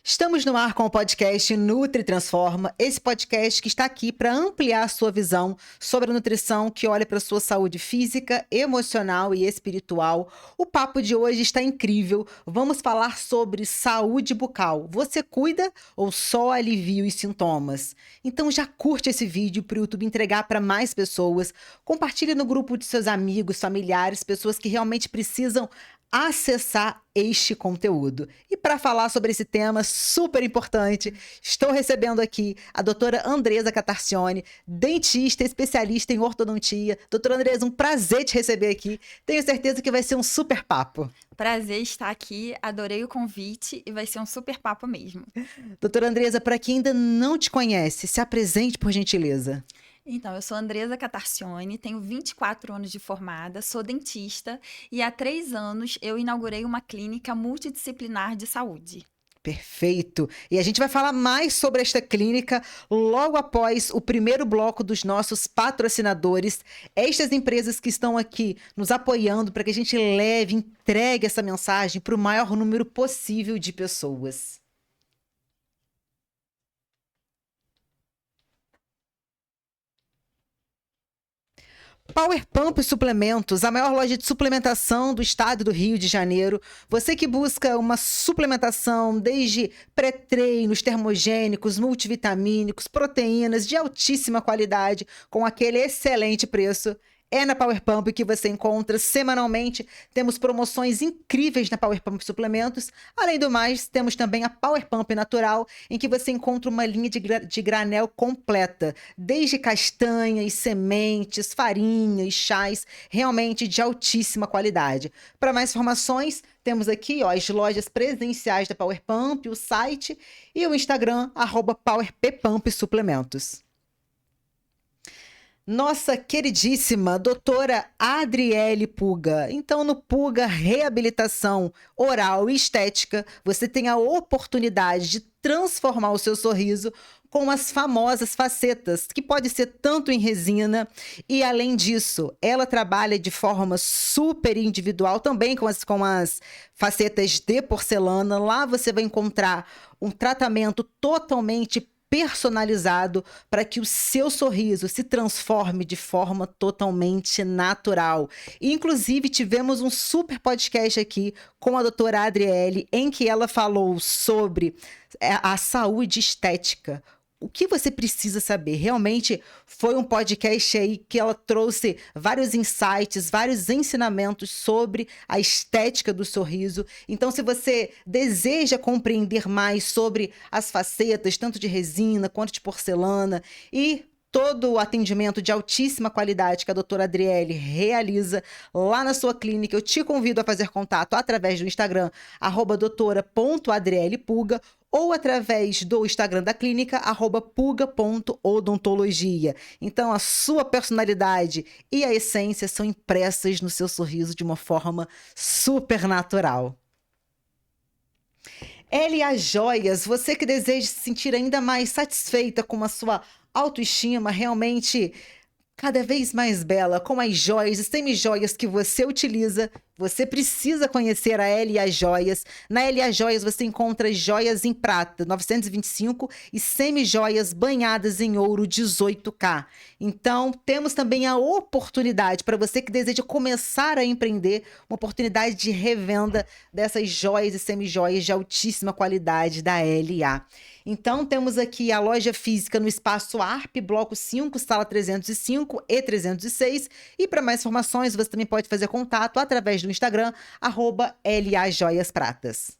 Estamos no ar com o podcast Nutri Transforma, esse podcast que está aqui para ampliar a sua visão sobre a nutrição que olha para a sua saúde física, emocional e espiritual. O papo de hoje está incrível. Vamos falar sobre saúde bucal. Você cuida ou só alivia os sintomas? Então já curte esse vídeo para o YouTube entregar para mais pessoas. Compartilhe no grupo de seus amigos, familiares, pessoas que realmente precisam acessar este conteúdo. E para falar sobre esse tema super importante, estou recebendo aqui a doutora Andresa Catarcione, dentista especialista em ortodontia. Doutora Andresa, um prazer te receber aqui. Tenho certeza que vai ser um super papo. Prazer estar aqui, adorei o convite e vai ser um super papo mesmo. Doutora Andresa, para quem ainda não te conhece, se apresente por gentileza. Então, eu sou Andresa Catarcione, tenho 24 anos de formada, sou dentista e há 3 anos eu inaugurei uma clínica multidisciplinar de saúde. Perfeito! E a gente vai falar mais sobre esta clínica logo após o primeiro bloco dos nossos patrocinadores, estas empresas que estão aqui nos apoiando para que a gente leve, entregue essa mensagem para o maior número possível de pessoas. Power Pump Suplementos, a maior loja de suplementação do estado do Rio de Janeiro. Você que busca uma suplementação desde pré-treinos, termogênicos, multivitamínicos, proteínas de altíssima qualidade, com aquele excelente preço. É na Power Pump que você encontra semanalmente. Temos promoções incríveis na Power Pump Suplementos. Além do mais, temos também a Power Pump Natural, em que você encontra uma linha de granel completa, desde castanhas, sementes, farinhas, chás, realmente de altíssima qualidade. Para mais informações, temos aqui as lojas presenciais da Power Pump, o site e o Instagram, @PowerPPumpSuplementos. Nossa queridíssima doutora Adriele Puga. Então, no Puga Reabilitação Oral e Estética, você tem a oportunidade de transformar o seu sorriso com as famosas facetas, que pode ser tanto em resina e, além disso, ela trabalha de forma super individual também com as facetas de porcelana. Lá você vai encontrar um tratamento totalmente personalizado para que o seu sorriso se transforme de forma totalmente natural. Inclusive, tivemos um super podcast aqui com a doutora Adriele, em que ela falou sobre a saúde estética. O que você precisa saber? Realmente foi um podcast aí que ela trouxe vários insights, vários ensinamentos sobre a estética do sorriso. Então, se você deseja compreender mais sobre as facetas, tanto de resina quanto de porcelana, e todo o atendimento de altíssima qualidade que a doutora Adriele realiza lá na sua clínica, eu te convido a fazer contato através do Instagram, @doutora.adrielepuga, ou através do Instagram da clínica, @puga.odontologia. Então, a sua personalidade e a essência são impressas no seu sorriso de uma forma super natural. LA Joias, você que deseja se sentir ainda mais satisfeita com a sua autoestima, realmente cada vez mais bela, com as joias e semi-joias que você utiliza, Você precisa conhecer a LA Joias. Na LA Joias você encontra joias em prata, 925, e semi-joias banhadas em ouro, 18K. Então, temos também a oportunidade para você que deseja começar a empreender, uma oportunidade de revenda dessas joias e semi-joias de altíssima qualidade da LA. Então, temos aqui a loja física no Espaço ARP, Bloco 5, Sala 305 e 306. E para mais informações, você também pode fazer contato através do Instagram, @LAJoiasPratas.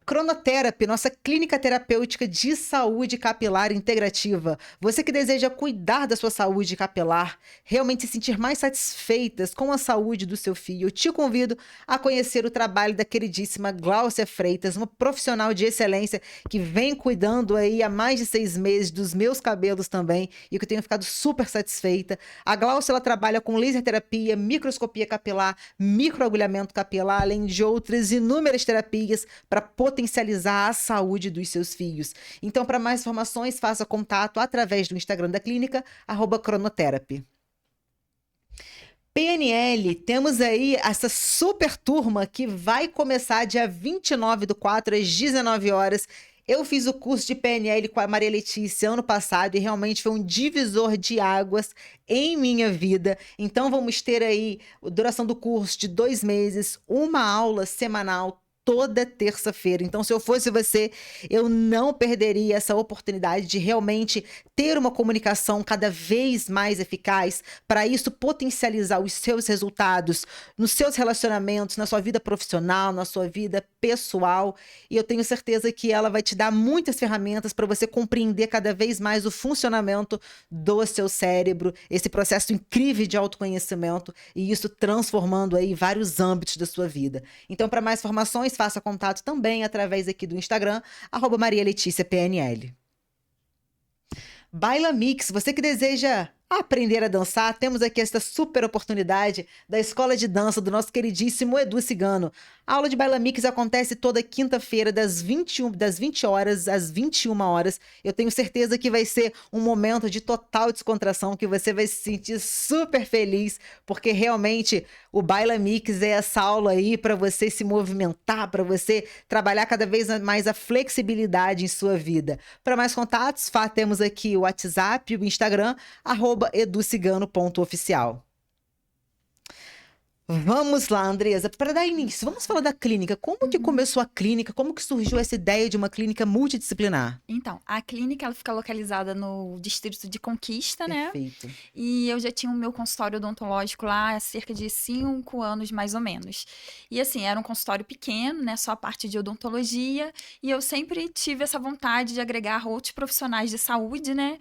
Cronotherapy, nossa clínica terapêutica de saúde capilar integrativa. Você que deseja cuidar da sua saúde capilar, realmente se sentir mais satisfeitas com a saúde do seu filho, eu te convido a conhecer o trabalho da queridíssima Gláucia Freitas, uma profissional de excelência que vem cuidando aí há mais de 6 meses dos meus cabelos também e que eu tenho ficado super satisfeita. A Gláucia, ela trabalha com laser terapia, microscopia capilar, microagulhamento capilar, além de outras inúmeras terapias para potencializar a saúde dos seus filhos. Então, para mais informações, faça contato através do Instagram da clínica, @cronotherapy. PNL, temos aí essa super turma que vai começar dia 29/4 às 19 horas. Eu fiz o curso de PNL com a Maria Letícia ano passado e realmente foi um divisor de águas em minha vida. Então, vamos ter aí a duração do curso de 2 meses, uma aula semanal, toda terça-feira. Então, se eu fosse você, eu não perderia essa oportunidade de realmente ter uma comunicação cada vez mais eficaz, para isso potencializar os seus resultados nos seus relacionamentos, na sua vida profissional, na sua vida pessoal. E eu tenho certeza que ela vai te dar muitas ferramentas para você compreender cada vez mais o funcionamento do seu cérebro, esse processo incrível de autoconhecimento, e isso transformando aí vários âmbitos da sua vida. Então, para mais informações, faça contato também através aqui do Instagram, @MariaLeticiaPNL. Baila Mix, você que deseja aprender a dançar, temos aqui esta super oportunidade da Escola de Dança do nosso queridíssimo Edu Cigano. A aula de Baila Mix acontece toda quinta-feira, das 20 horas às 21 horas. Eu tenho certeza que vai ser um momento de total descontração, que você vai se sentir super feliz, porque realmente o Baila Mix é essa aula aí para você se movimentar, para você trabalhar cada vez mais a flexibilidade em sua vida. Para mais contatos, temos aqui o WhatsApp, o Instagram, @educigano.oficial. Vamos lá, Andresa, para dar início, vamos falar da clínica. Como que começou a clínica? Como que surgiu essa ideia de uma clínica multidisciplinar? Então, a clínica ela fica localizada no distrito de Conquista, né? Perfeito. E eu já tinha o meu consultório odontológico lá há cerca de 5 anos, mais ou menos. E assim, era um consultório pequeno, né? Só a parte de odontologia. E eu sempre tive essa vontade de agregar outros profissionais de saúde, né?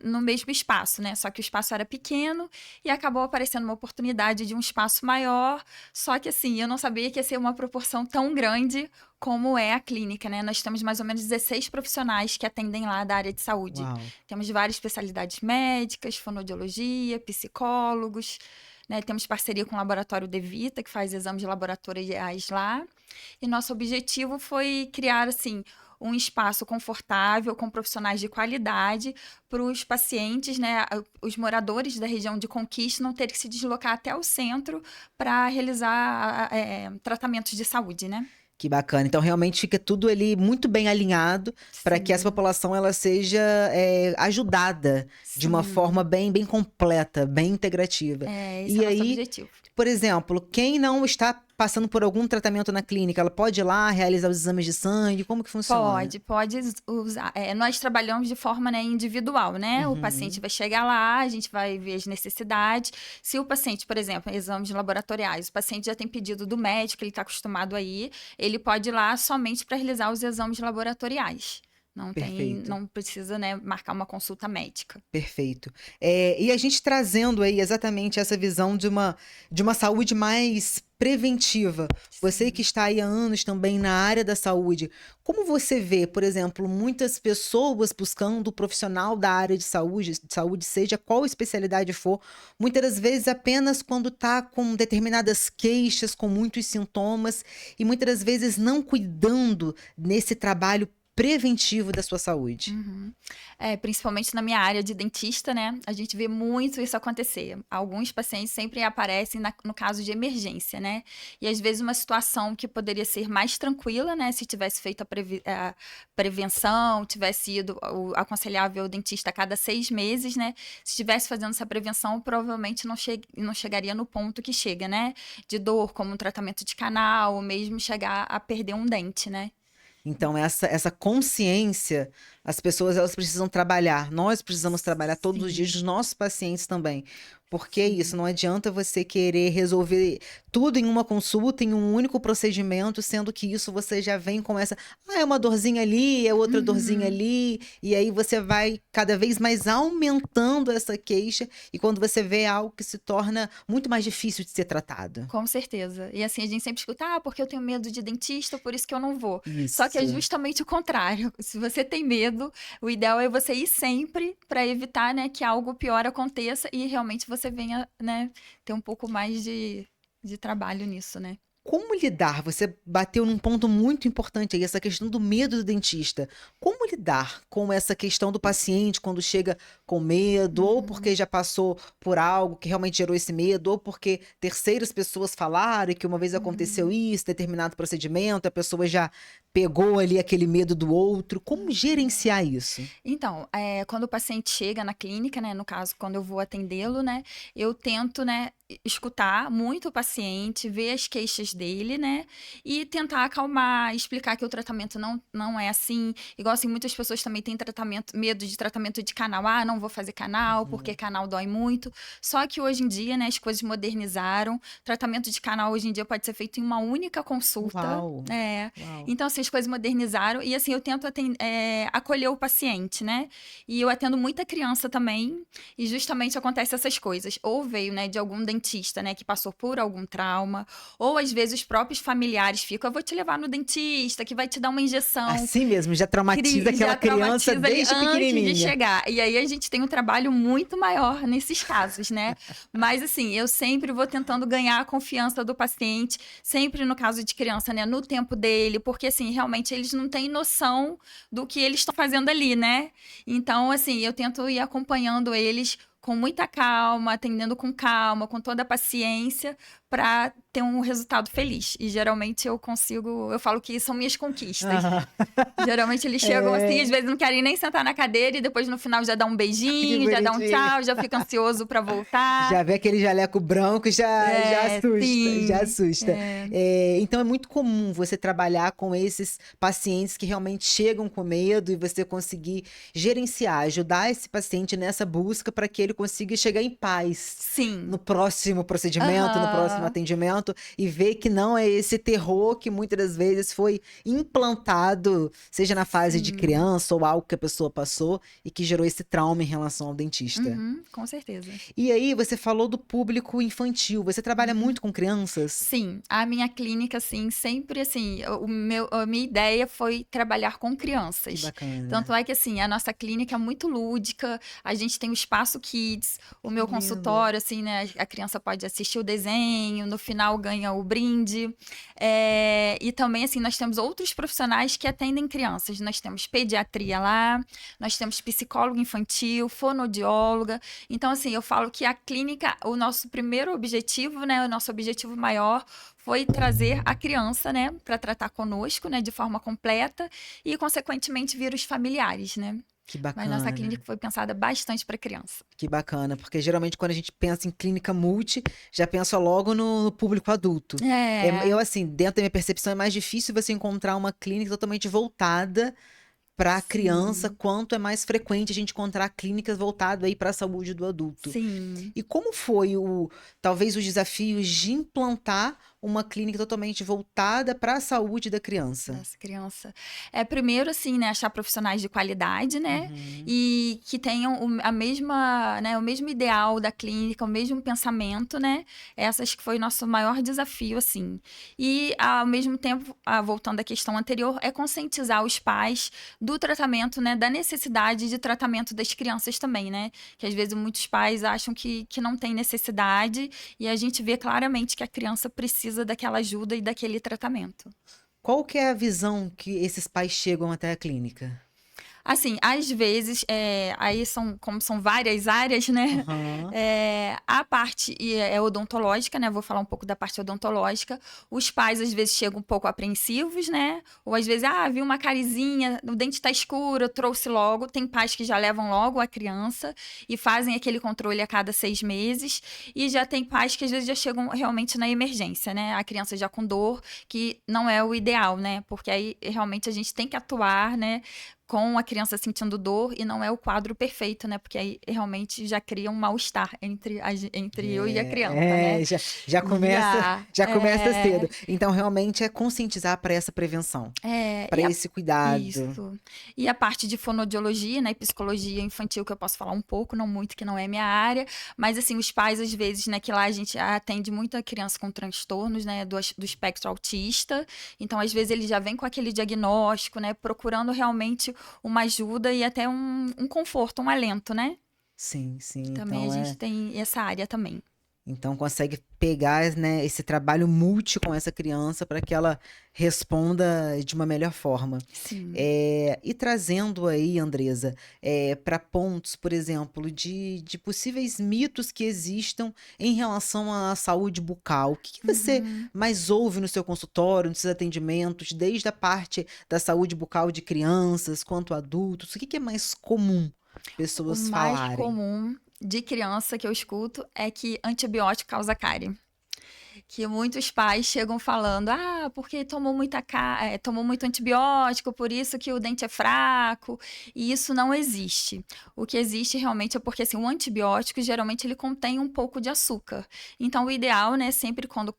No mesmo espaço, né? Só que o espaço era pequeno e acabou aparecendo uma oportunidade de um espaço maior. Só que assim, eu não sabia que ia ser uma proporção tão grande como é a clínica, né? Nós temos mais ou menos 16 profissionais que atendem lá da área de saúde. Uau. Temos várias especialidades médicas, fonoaudiologia, psicólogos, né? Temos parceria com o Laboratório Devita, que faz exames laboratoriais lá. E nosso objetivo foi criar, assim, um espaço confortável, com profissionais de qualidade, para os pacientes, né, os moradores da região de Conquista não terem que se deslocar até o centro para realizar tratamentos de saúde, né? Que bacana. Então, realmente fica tudo ali muito bem alinhado para que essa Sim. população ela seja ajudada de uma Sim. forma bem completa, bem integrativa. Esse E é o nosso aí, objetivo. por exemplo, quem não está passando por algum tratamento na clínica, ela pode ir lá realizar os exames de sangue? Como que funciona? Pode usar. Nós trabalhamos de forma, né, individual, né? O paciente vai chegar lá, a gente vai ver as necessidades. Se o paciente, por exemplo, exames laboratoriais, o paciente já tem pedido do médico, ele está acostumado a ir, ele pode ir lá somente para realizar os exames laboratoriais. Perfeito. Não precisa, né, marcar uma consulta médica. Perfeito. E a gente trazendo aí exatamente essa visão de uma saúde mais preventiva. Você que está aí há anos também na área da saúde, como você vê, por exemplo, muitas pessoas buscando o profissional da área de saúde, seja qual especialidade for, muitas das vezes apenas quando está com determinadas queixas, com muitos sintomas, e muitas das vezes não cuidando nesse trabalho preventivo da sua saúde. Uhum. Principalmente na minha área de dentista, né? A gente vê muito isso acontecer. Alguns pacientes sempre aparecem no caso de emergência, né? E às vezes uma situação que poderia ser mais tranquila, né? Se tivesse feito a prevenção, tivesse ido o aconselhável ao dentista a cada 6 meses, né? Se estivesse fazendo essa prevenção, provavelmente não chegaria no ponto que chega, né? De dor, como um tratamento de canal, ou mesmo chegar a perder um dente, né? Então, essa consciência, as pessoas elas precisam trabalhar. Nós precisamos trabalhar todos os dias, Sim, os nossos pacientes também. Porque é isso, sim. não adianta você querer resolver tudo em uma consulta, em um único procedimento, sendo que isso você já vem com essa. Ah, é uma dorzinha ali, é outra dorzinha Uhum. ali. E aí você vai cada vez mais aumentando essa queixa. E quando você vê é algo que se torna muito mais difícil de ser tratado. Com certeza. E assim, a gente sempre escuta, porque eu tenho medo de dentista, por isso que eu não vou. Só que é Isso. justamente o contrário. Se você tem medo, o ideal é você ir sempre para evitar, né, que algo pior aconteça e realmente você venha, né, ter um pouco mais de trabalho nisso, né? Como lidar? Você bateu num ponto muito importante aí, essa questão do medo do dentista. Como lidar com essa questão do paciente quando chega com medo, ou Uhum, porque já passou por algo que realmente gerou esse medo, ou porque terceiras pessoas falaram que uma vez aconteceu uhum. isso, determinado procedimento, a pessoa já pegou ali aquele medo do outro. Como gerenciar isso? Então, quando o paciente chega na clínica, né, no caso, quando eu vou atendê-lo, né, eu tento, né, escutar muito o paciente, ver as queixas dele, né, e tentar acalmar, explicar que o tratamento não é assim. Igual assim, muitas pessoas também têm medo de tratamento de canal. Ah, não vou fazer canal, porque Uhum. canal dói muito. Só que hoje em dia, né, as coisas modernizaram. Tratamento de canal hoje em dia pode ser feito em uma única consulta. Uau! Uau! Então, assim, as coisas modernizaram e, assim, eu tento acolher o paciente, né? E eu atendo muita criança também e justamente acontece essas coisas. Ou veio, né, de algum dentista, né, que passou por algum trauma, ou às vezes os próprios familiares ficam, eu vou te levar no dentista, que vai te dar uma injeção, Assim mesmo, já traumatiza aquela já criança traumatiza ali desde antes de pequenininha. chegar. E aí a gente tem um trabalho muito maior nesses casos, né? Mas assim, eu sempre vou tentando ganhar a confiança do paciente, sempre no caso de criança, né? No tempo dele, porque assim, realmente eles não têm noção do que eles estão fazendo ali, né? Então, assim, eu tento ir acompanhando eles com muita calma, atendendo com calma, com toda a paciência, para ter um resultado feliz. E geralmente eu consigo, eu falo que são minhas conquistas. Aham. Geralmente eles chegam assim, às É. vezes não querem nem sentar na cadeira e depois no final já dá um Que beijinho, já dá um bonitinho. tchau, já fica ansioso para voltar. Já vê aquele jaleco branco, já assusta, já Sim. assusta. Então é muito comum você trabalhar com esses pacientes que realmente chegam com medo e você conseguir gerenciar, ajudar esse paciente nessa busca para que ele consiga chegar em paz Sim. no próximo procedimento, no próximo Aham. atendimento e ver que não é esse terror que muitas das vezes foi implantado, seja na fase de Sim. criança ou algo que a pessoa passou e que gerou esse trauma em relação ao dentista. Uhum, com certeza. E aí, você falou do público infantil. Você trabalha Uhum. muito com crianças? Sim, a minha clínica, assim, sempre assim, a minha ideia foi trabalhar com Que crianças. Tanto bacana. é que, assim, a nossa clínica é muito lúdica, a gente tem o espaço Kids, o Que meu lindo. consultório, assim, né, a criança pode assistir o desenho, no final ganha o brinde. E também, assim, nós temos outros profissionais que atendem crianças. Nós temos pediatria lá, nós temos psicólogo infantil, fonoaudióloga. Então, assim, eu falo que a clínica, o nosso primeiro objetivo, né, o nosso objetivo maior foi trazer a criança, né, para tratar conosco, né, de forma completa e, consequentemente, vir os familiares, né? Que Mas nossa bacana. clínica foi pensada bastante para criança. Que bacana, porque geralmente quando a gente pensa em clínica multi, já pensa logo no público adulto. Eu, É, assim, dentro da minha percepção, é mais difícil você encontrar uma clínica totalmente voltada para a criança, sim, quanto é mais frequente a gente encontrar clínicas voltadas aí para a saúde do adulto. sim. E como foi talvez os desafios de implantar uma clínica totalmente voltada para a saúde da criança? Dessa criança. Primeiro, assim, né, achar profissionais de qualidade, né, Uhum. e que tenham a mesma, né, o mesmo ideal da clínica, o mesmo pensamento, né, essas que foi o nosso maior desafio, assim. E, ao mesmo tempo, voltando à questão anterior, é conscientizar os pais do tratamento, né, da necessidade de tratamento das crianças também, né, que às vezes muitos pais acham que não tem necessidade e a gente vê claramente que a criança precisa daquela ajuda e daquele tratamento. Qual que é a visão que esses pais chegam até a clínica? Assim, às vezes, aí como são várias áreas, né? Aham. A parte é odontológica, né? Vou falar um pouco da parte odontológica. Os pais, às vezes, chegam um pouco apreensivos, né? Ou às vezes, vi uma carizinha, o dente tá escuro, eu trouxe logo. Tem pais que já levam logo a criança e fazem aquele controle a cada 6 meses. E já tem pais que, às vezes, já chegam realmente na emergência, né? A criança já com dor, que não é o ideal, né? Porque aí, realmente, a gente tem que atuar, né? Com a criança sentindo dor e não é o quadro perfeito, né? Porque aí realmente já cria um mal-estar entre eu e a criança, né? Já começa, já começa cedo. É, Então, realmente é conscientizar para essa prevenção, é, para esse cuidado. isso. E a parte de fonoaudiologia, né, e psicologia infantil, que eu posso falar um pouco, não muito, que não é minha área, mas assim, os pais, às vezes, né, que lá a gente atende muita criança com transtornos, né, do espectro autista, então, às vezes, ele já vem com aquele diagnóstico, né, procurando realmente uma ajuda e até um conforto, um alento, né? Sim, sim. Também a Então, gente tem essa área também. então consegue pegar, né, esse trabalho multi com essa criança para que ela responda de uma melhor forma. Sim. E trazendo aí, Andresa, para pontos, por exemplo, de possíveis mitos que existam em relação à saúde bucal. O que você Uhum. mais ouve no seu consultório, nos seus atendimentos, desde a parte da saúde bucal de crianças quanto adultos? O que é mais comum O pessoas mais falarem? comum de criança que eu escuto é que antibiótico causa cárie. Que muitos pais chegam falando, porque tomou muito antibiótico, por isso que o dente é fraco, e isso não existe. O que existe realmente é porque, assim, o antibiótico, geralmente, ele contém um pouco de açúcar. Então, o ideal, né, sempre quando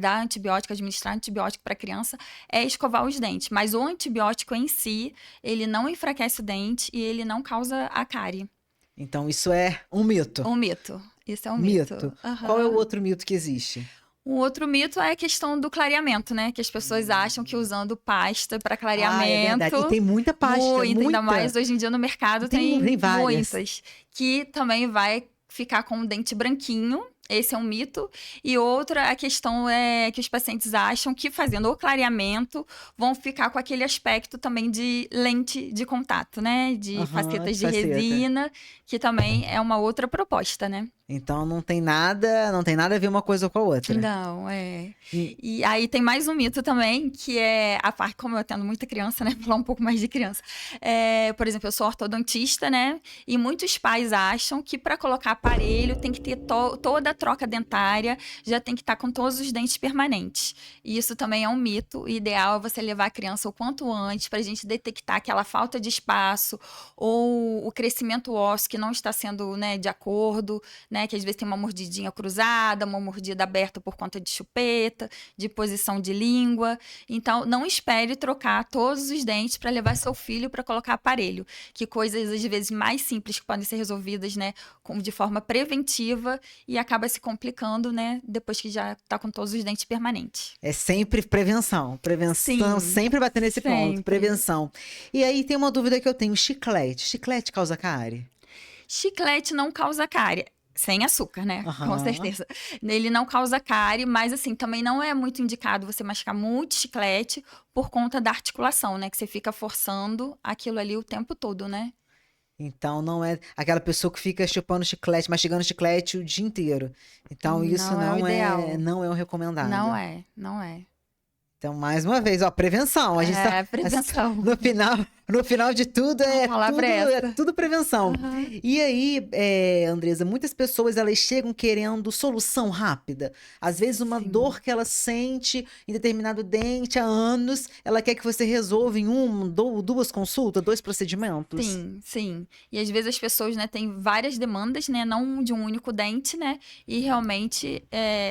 dar antibiótico, administrar antibiótico para criança, é escovar os dentes. Mas o antibiótico em si, ele não enfraquece o dente e ele não causa a cárie. Então, isso é um mito. Um mito. Isso é um Mito. mito. Qual é o Aham. outro mito que existe? Um outro mito é a questão do clareamento, né? Que as pessoas acham que usando pasta para clareamento, É verdade. E tem muita pasta, muito, ainda mais muita. hoje em dia no mercado Tem tem várias. muitas, que também vai ficar com o dente branquinho. Esse é um mito. E outra, a questão é que os pacientes acham que fazendo o clareamento vão ficar com aquele aspecto também de lente de contato, né? De Aham, facetas de de faceta. resina, que também é uma outra proposta, né? Então não tem nada a ver uma coisa com a outra. Não, é. E- E aí tem mais um mito também, que é a parte, como eu atendo muita criança, né? Falar um pouco mais de criança. Por exemplo, eu sou ortodontista, né? E muitos pais acham que para colocar aparelho tem que ter toda a troca dentária, já tem que estar com todos os dentes permanentes. E isso também é um mito. O ideal é você levar a criança o quanto antes para a gente detectar aquela falta de espaço ou o crescimento ósseo que não está sendo, né, de acordo, né? Que às vezes tem uma mordidinha cruzada, uma mordida aberta por conta de chupeta, de posição de língua. Então, não espere trocar todos os dentes para levar seu filho para colocar aparelho. Que coisas, às vezes, mais simples que podem ser resolvidas, né? De forma preventiva e acaba se complicando, né? Depois que já está com todos os dentes permanentes. É sempre prevenção. Prevenção, Sim, sempre bater nesse ponto. sempre. Prevenção. E aí tem uma dúvida que eu tenho: chiclete. Chiclete causa cárie? Chiclete não causa cárie. Sem açúcar, né? Com Aham. certeza. Ele não causa cárie, mas assim, também não é muito indicado você mastigar muito chiclete por conta da articulação, né? Que você fica forçando aquilo ali o tempo todo, né? Então não é aquela pessoa que fica chupando chiclete, mastigando chiclete o dia inteiro. Então isso Não é o ideal. não é o Não recomendado. é, não é. Então, mais uma vez, ó, prevenção. A gente tá É prevenção. no final de tudo A palavra é é essa. tudo prevenção. Aham. E aí, Andresa, muitas pessoas elas chegam querendo solução rápida. Às vezes uma Sim. dor que ela sente em determinado dente há anos, ela quer que você resolva em uma, duas consultas, dois procedimentos. Sim, sim. E às vezes as pessoas, né, têm várias demandas, né, não de um único dente, né, e realmente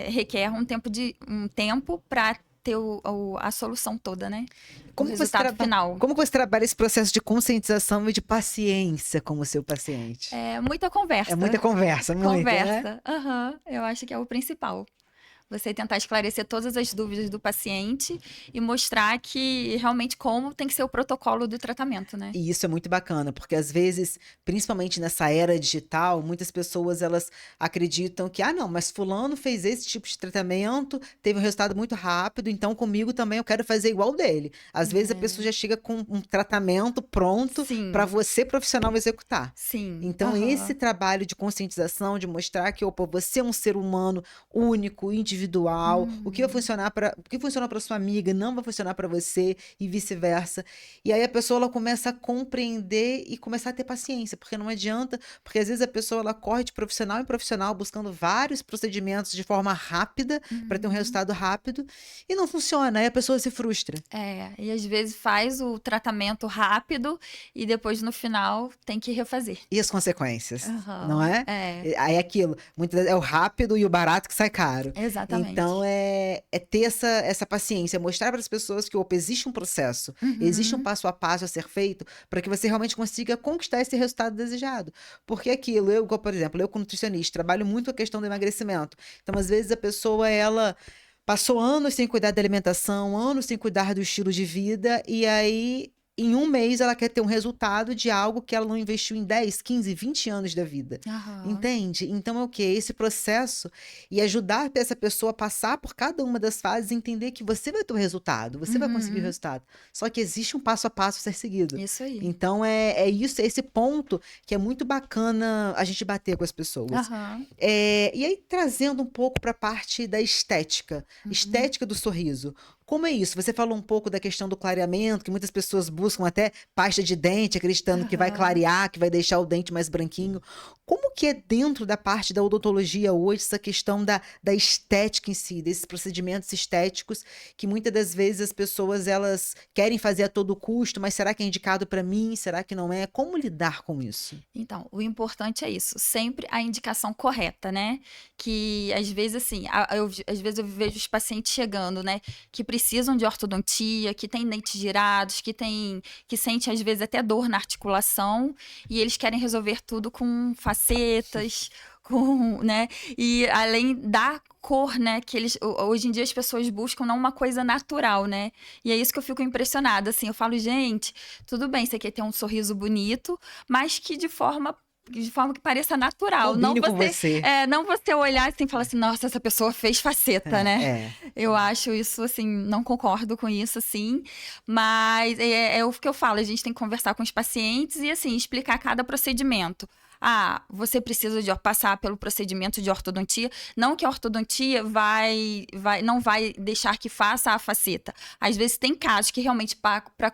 requer um tempo para ter a solução toda, né, o Como que você resultado final. como que você trabalha esse processo de conscientização e de paciência com o seu paciente? É muita É muita conversa. conversa, muita, né? Conversa. Aham. Eu acho que é o principal. você tentar esclarecer todas as dúvidas do paciente e mostrar que realmente como tem que ser o protocolo do tratamento, né? E isso é muito bacana, porque às vezes, principalmente nessa era digital, muitas pessoas elas acreditam que, ah, não, mas fulano fez esse tipo de tratamento, teve um resultado muito rápido, então comigo também eu quero fazer igual dele. Às vezes a pessoa já chega com um tratamento pronto para Sim, você, profissional, executar. sim, Então, esse aham. trabalho de conscientização, de mostrar que, opa, você é um ser humano único, individual, Uhum. o que funciona para sua amiga não vai funcionar para você e vice-versa. E aí a pessoa ela começa a compreender e começar a ter paciência, porque não adianta, porque às vezes a pessoa ela corre de profissional em profissional buscando vários procedimentos de forma rápida para ter um Uhum. resultado rápido e não funciona, aí a pessoa se frustra. É, e às vezes faz o tratamento rápido e depois no final tem que refazer. E as consequências, não Aham. é? É, Aí é aquilo, muitas vezes é o rápido e o barato que sai caro. Então exatamente. é ter essa paciência, mostrar para as pessoas que, opa, existe um processo, existe um Uhum. passo a passo a ser feito para que você realmente consiga conquistar esse resultado desejado. Porque aquilo, eu, igual, por exemplo, eu como nutricionista, trabalho muito a questão do emagrecimento. Então, às vezes, a pessoa, ela passou anos sem cuidar da alimentação, anos sem cuidar do estilo de vida, e aí, em um mês, ela quer ter um resultado de algo que ela não investiu em 10, 15, 20 anos da vida. Aham. Entende? Então é o quê? Esse processo e ajudar essa pessoa a passar por cada uma das fases e entender que você vai ter o resultado, você vai conseguir o Uhum. resultado. Só que existe um passo a passo a ser seguido. Isso aí. Então é isso, é esse ponto que é muito bacana a gente bater com as pessoas. Aham. E aí, trazendo um pouco para a parte da estética, Uhum. estética do sorriso. Como é isso? Você falou um pouco da questão do clareamento, que muitas pessoas buscam até pasta de dente, acreditando que vai Aham. clarear, que vai deixar o dente mais branquinho. Como que é dentro da parte da odontologia hoje essa questão da estética em si, desses procedimentos estéticos, que muitas das vezes as pessoas elas querem fazer a todo custo, mas será que é indicado para mim? Será que não é? Como lidar com isso? Então, o importante é isso, sempre a indicação correta, né? Que às vezes, assim, às vezes eu vejo os pacientes chegando, né? Que precisam de ortodontia, que têm dentes girados, que sente às vezes até dor na articulação, e eles querem resolver tudo com facetas, com, né? E além da cor, né? Que eles, hoje em dia as pessoas buscam não uma coisa natural, né? E é isso que eu fico impressionada, assim, eu falo, gente, tudo bem, você quer ter um sorriso bonito, mas que de forma que pareça natural. Não Combine com você, você. não você olhar assim e falar assim, nossa, essa pessoa fez faceta, É, né? é. Eu acho isso, assim, não concordo com isso, assim. Mas é o que eu falo, a gente tem que conversar com os pacientes e, assim, explicar cada procedimento. Ah, você precisa de passar pelo procedimento de ortodontia. Não que a ortodontia não vai deixar que faça a faceta. Às vezes tem casos que realmente para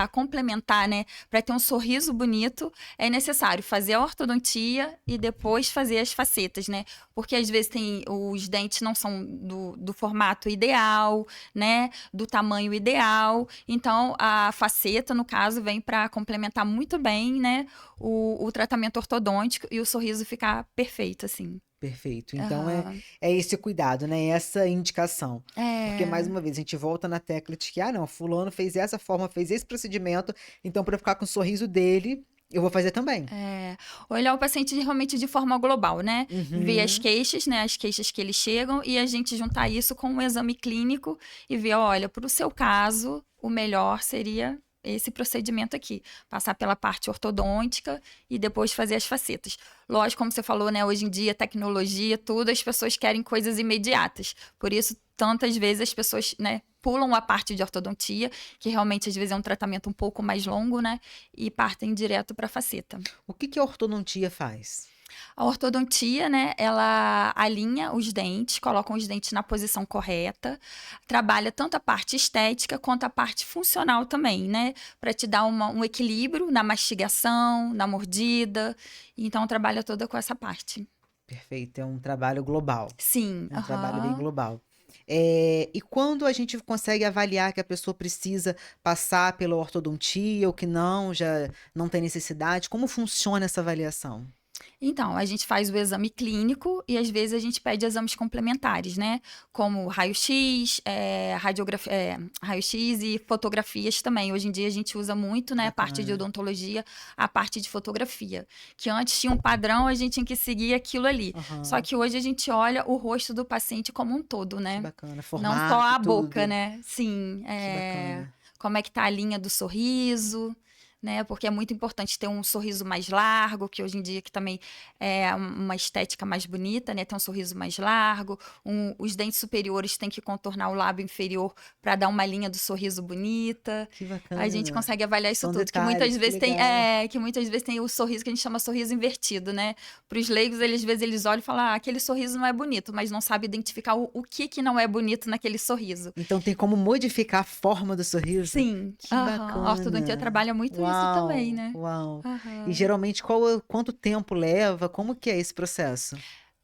complementar, né, para ter um sorriso bonito, é necessário fazer a ortodontia e depois fazer as facetas, né? Porque às vezes os dentes não são do formato ideal, né? Do tamanho ideal. Então, a faceta, no caso, vem para complementar muito bem, né? O tratamento ortodôntico e o sorriso ficar perfeito, assim. Perfeito. Então Aham. é esse cuidado, né? Essa indicação. Porque, mais É. uma vez, a gente volta na tecla de que, ah, não, fulano fez essa forma, fez esse procedimento, então para eu ficar com o sorriso dele, eu vou fazer também. É, olhar o paciente realmente de forma global, né? Ver as Uhum. queixas, né? As queixas que eles chegam e a gente juntar isso com um exame clínico e ver, olha, para o seu caso, o melhor seria esse procedimento aqui, passar pela parte ortodôntica e depois fazer as facetas. Lógico, como você falou, né? Hoje em dia, tecnologia, tudo, as pessoas querem coisas imediatas. Por isso, tantas vezes as pessoas, né, pulam a parte de ortodontia, que realmente às vezes é um tratamento um pouco mais longo, né? E partem direto para a faceta. O que que a ortodontia faz? A ortodontia, né, ela alinha os dentes, coloca os dentes na posição correta, trabalha tanto a parte estética quanto a parte funcional também, né, para te dar um equilíbrio na mastigação, na mordida. Então, trabalha toda com essa parte. Perfeito, é um trabalho global. Sim, É um trabalho bem aham. global. E quando a gente consegue avaliar que a pessoa precisa passar pela ortodontia ou que não, já não tem necessidade, como funciona essa avaliação? Então, a gente faz o exame clínico e às vezes a gente pede exames complementares, né? Como raio-x, radiografia, raio-x e fotografias também. Hoje em dia a gente usa muito, né, a parte de Bacana. odontologia, a parte de fotografia. Que antes tinha um padrão, a gente tinha que seguir aquilo ali. Só Aham. que hoje a gente olha o rosto do paciente como um todo, Que né? bacana. Não só Formato, a boca, tudo. né? Sim, Que bacana. como é que tá a linha do sorriso, né? Porque é muito importante ter um sorriso mais largo, que hoje em dia que também é uma estética mais bonita, né? Ter um sorriso mais largo, os dentes superiores têm que contornar o lábio inferior para dar uma linha do sorriso bonita. Que A gente bacana. consegue avaliar isso São tudo, que muitas detalhes, que vezes tem, legal. que muitas vezes tem o sorriso que a gente chama sorriso invertido, né? Para os leigos, às vezes eles olham e falam, aquele sorriso não é bonito, mas não sabe identificar o que que não é bonito naquele sorriso. Então tem como modificar a forma do sorriso? Sim, Que aham. A ortodontia bacana. trabalha muito isso também, Uau, né? uau. E Aham. geralmente quanto tempo leva? Como que é esse processo?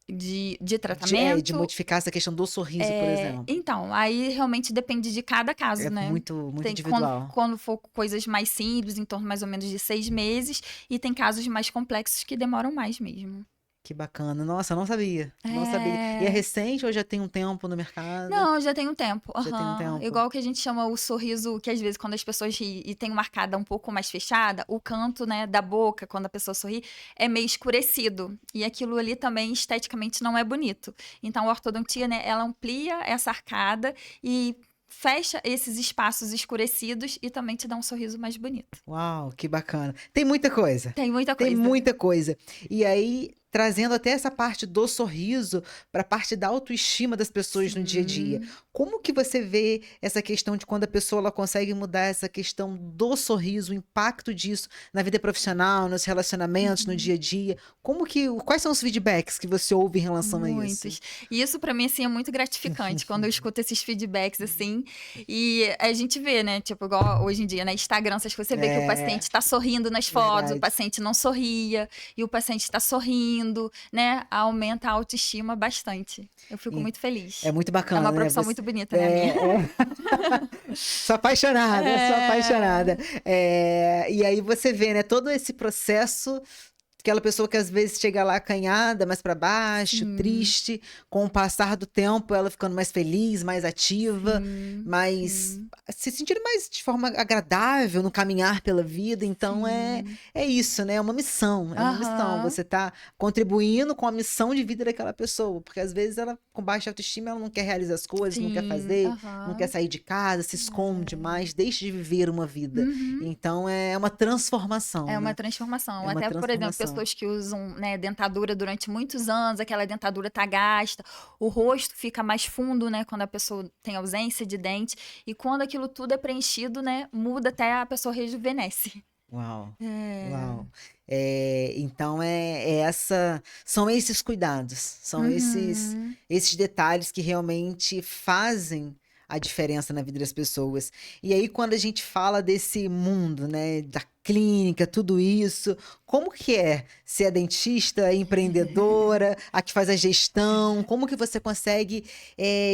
De De tratamento. modificar essa questão do sorriso, por exemplo. Então, aí realmente depende de cada caso, É né? muito, muito Tem, quando, individual. quando for coisas mais simples, em torno mais ou menos de 6 meses, e tem casos mais complexos que demoram mais mesmo. Que bacana. Nossa, eu não sabia. Não sabia. E é É. recente ou já tem um tempo no mercado? Não, já tem um tempo. Já tem um Aham. tempo. Igual que a gente chama o sorriso, que às vezes quando as pessoas riem e tem uma arcada um pouco mais fechada, o canto, né, da boca, quando a pessoa sorri, é meio escurecido. E aquilo ali também esteticamente não é bonito. Então a ortodontia, né, ela amplia essa arcada e fecha esses espaços escurecidos e também te dá um sorriso mais bonito. Uau, que bacana. Tem muita coisa. Tem muita Tem coisa. muita coisa. E aí, trazendo até essa parte do sorriso para a parte da autoestima das pessoas no dia a dia. Sim. Como que você vê essa questão de quando a pessoa ela consegue mudar essa questão do sorriso, o impacto disso na vida profissional, nos relacionamentos, no dia a dia? Quais são os feedbacks que você ouve em relação a isso? Muitos. E isso pra mim, assim, é muito gratificante quando eu escuto esses feedbacks, assim, e a gente vê, né, tipo, igual hoje em dia, na Instagram, essas coisas, você vê que o paciente É, tá sorrindo nas fotos, o verdade. paciente não sorria, e o paciente tá sorrindo, né, aumenta a autoestima bastante. Eu fico E muito feliz. é muito É uma bacana, né? profissão muito bonita, né, a minha. Sou apaixonada, sou apaixonada. É... E aí você vê, né, todo esse processo, aquela pessoa que às vezes chega lá acanhada, mais para baixo, Sim, triste, com o passar do tempo ela ficando mais feliz, mais ativa, sim, mais sim, se sentindo mais de forma agradável no caminhar pela vida. Então sim. é isso, né? É uma missão. Aham. Você tá contribuindo com a missão de vida daquela pessoa, porque às vezes ela com baixa autoestima, ela não quer realizar as coisas, não quer Sim, fazer, não quer aham. sair de casa, se esconde mais, deixa de viver uma vida. Uhum. Então é uma transformação, É uma né? transformação. É uma Até, por exemplo, transformação. pessoas que usam, né, dentadura durante muitos anos, aquela dentadura tá gasta, o rosto fica mais fundo, né, quando a pessoa tem ausência de dente, e quando aquilo tudo é preenchido, né, muda até a pessoa rejuvenesce. Uau, É. uau. Então são esses cuidados, são Uhum. esses detalhes que realmente fazem a diferença na vida das pessoas. E aí quando a gente fala desse mundo, né, da clínica, tudo isso, como que é ser a dentista, a empreendedora, a que faz a gestão? Como que você consegue,